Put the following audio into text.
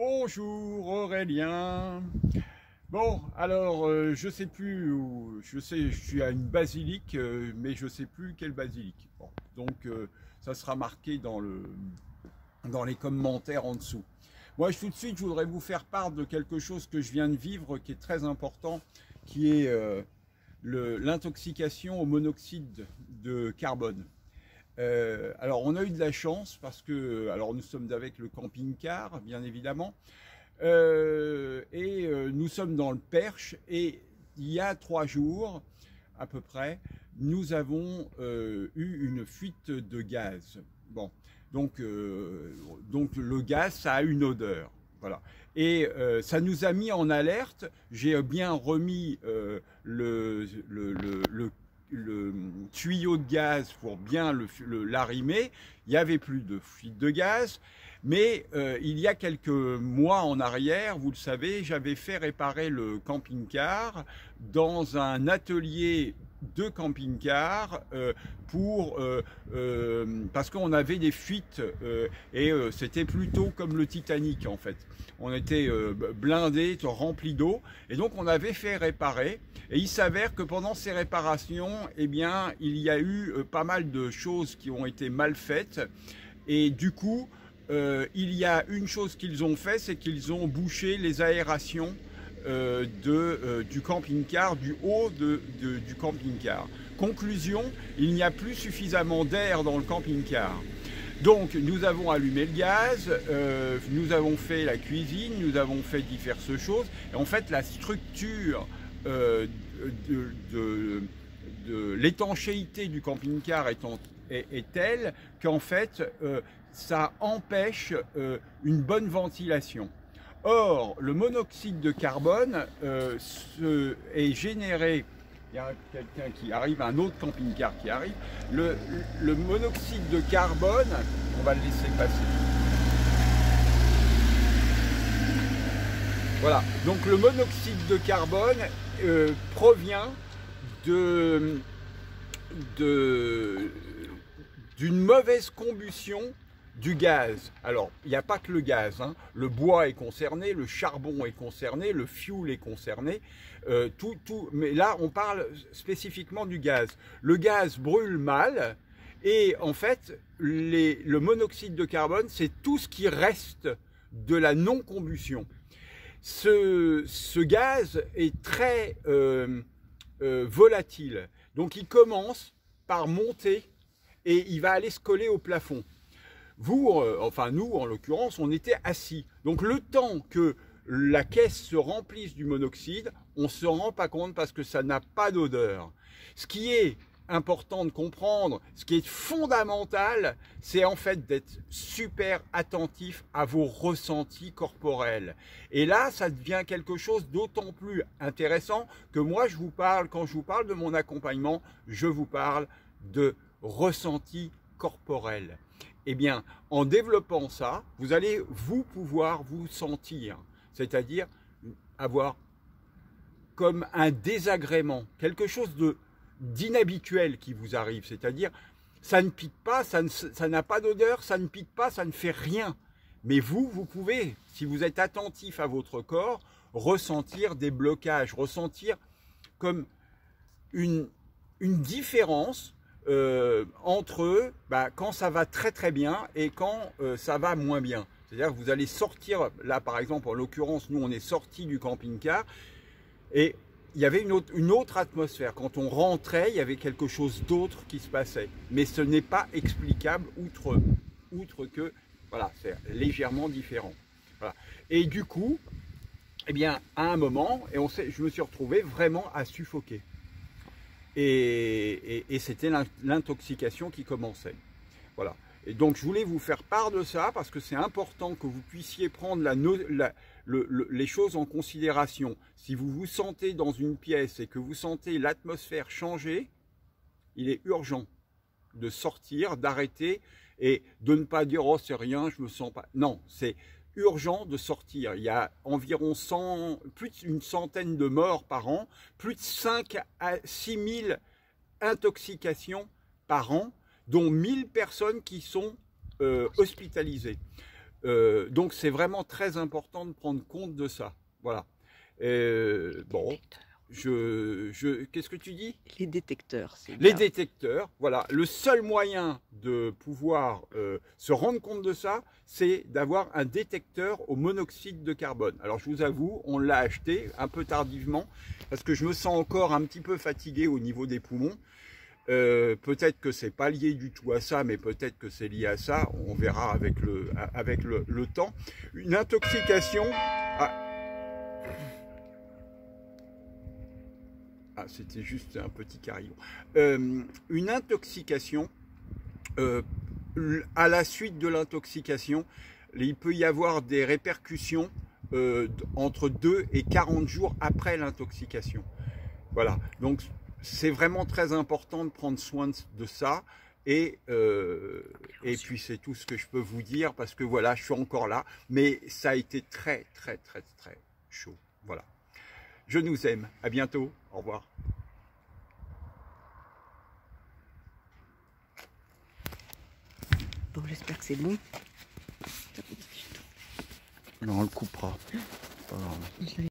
Bonjour Aurélien. Bon, alors je sais plus où, je suis à une basilique, mais je sais plus quelle basilique. Bon, donc ça sera marqué dans les commentaires en dessous. Moi, tout de suite, je voudrais vous faire part de quelque chose que je viens de vivre, qui est très important, qui est l'intoxication au monoxyde de carbone. Alors on a eu de la chance parce que, alors nous sommes avec le camping-car bien évidemment, nous sommes dans le Perche et il y a 3 jours à peu près, nous avons eu une fuite de gaz. Bon, donc le gaz, ça a une odeur. Voilà. Et ça nous a mis en alerte. J'ai bien remis le tuyau de gaz pour bien l'arrimer. Il n'y avait plus de fuite de gaz. Mais il y a quelques mois en arrière, vous le savez, j'avais fait réparer le camping-car dans un atelier de camping-car parce qu'on avait des fuites c'était plutôt comme le Titanic en fait. On était blindés, remplis d'eau et donc on avait fait réparer et il s'avère que pendant ces réparations, eh bien, il y a eu pas mal de choses qui ont été mal faites et du coup, il y a une chose qu'ils ont fait, c'est qu'ils ont bouché les aérations du camping-car, du haut du camping-car. Conclusion, il n'y a plus suffisamment d'air dans le camping-car. Donc nous avons allumé le gaz, nous avons fait la cuisine, nous avons fait diverses choses. Et en fait, la structure de l'étanchéité du camping-car est telle qu'en fait, ça empêche une bonne ventilation. Or, le monoxyde de carbone est généré, il y a quelqu'un qui arrive, un autre camping-car qui arrive, le monoxyde de carbone, on va le laisser passer. Voilà, donc le monoxyde de carbone provient d'une mauvaise combustion du gaz. Alors, il n'y a pas que le gaz, hein. Le bois est concerné, le charbon est concerné, le fioul est concerné, mais là, on parle spécifiquement du gaz. Le gaz brûle mal et en fait, le monoxyde de carbone, c'est tout ce qui reste de la non-combustion. Ce gaz est très volatile, donc il commence par monter et il va aller se coller au plafond. Enfin nous en l'occurrence, on était assis. Donc le temps que la caisse se remplisse du monoxyde, on ne se rend pas compte parce que ça n'a pas d'odeur. Ce qui est important de comprendre, ce qui est fondamental, c'est en fait d'être super attentif à vos ressentis corporels. Et là, ça devient quelque chose d'autant plus intéressant que moi, quand je vous parle de mon accompagnement, je vous parle de ressentis corporels. Eh bien, en développant ça, vous allez pouvoir vous sentir, c'est-à-dire avoir comme un désagrément, quelque chose d'inhabituel qui vous arrive, c'est-à-dire ça ne pique pas, ça n'a pas d'odeur, ça ne pique pas, ça ne fait rien. Mais vous pouvez, si vous êtes attentif à votre corps, ressentir des blocages, ressentir comme une différence entre quand ça va très très bien et quand ça va moins bien. C'est-à-dire que vous allez sortir, là par exemple, en l'occurrence, nous on est sortis du camping-car et il y avait une autre atmosphère. Quand on rentrait, il y avait quelque chose d'autre qui se passait. Mais ce n'est pas explicable outre que, voilà, c'est légèrement différent. Voilà. Et du coup, eh bien, à un moment, je me suis retrouvé vraiment à suffoquer. Et c'était l'intoxication qui commençait. Voilà. Et donc, je voulais vous faire part de ça parce que c'est important que vous puissiez prendre les choses en considération. Si vous vous sentez dans une pièce et que vous sentez l'atmosphère changer, il est urgent de sortir, d'arrêter et de ne pas dire « Oh, c'est rien, je me sens pas… » Non, c'est urgent de sortir. Il y a environ plus d'une centaine de morts par an, plus de 5 à 6 000 intoxications par an, dont 1000 personnes qui sont hospitalisées. Donc c'est vraiment très important de prendre compte de ça. Voilà. Bon, qu'est-ce que tu dis? Les détecteurs, c'est Les bien. détecteurs, voilà. Le seul moyen de pouvoir se rendre compte de ça, c'est d'avoir un détecteur au monoxyde de carbone. Alors je vous avoue, on l'a acheté un peu tardivement parce que je me sens encore un petit peu fatigué au niveau des poumons. Peut-être que c'est pas lié du tout à ça, mais peut-être que c'est lié à ça. On verra avec le temps. Une intoxication. C'était juste un petit carillon. Une intoxication. À la suite de l'intoxication, il peut y avoir des répercussions entre 2 et 40 jours après l'intoxication. Voilà. Donc c'est vraiment très important de prendre soin de ça. Et puis c'est tout ce que je peux vous dire parce que voilà, je suis encore là, mais ça a été très chaud. Voilà. Je nous aime. À bientôt. Au revoir. Bon, j'espère que c'est bon. Non, on le coupera.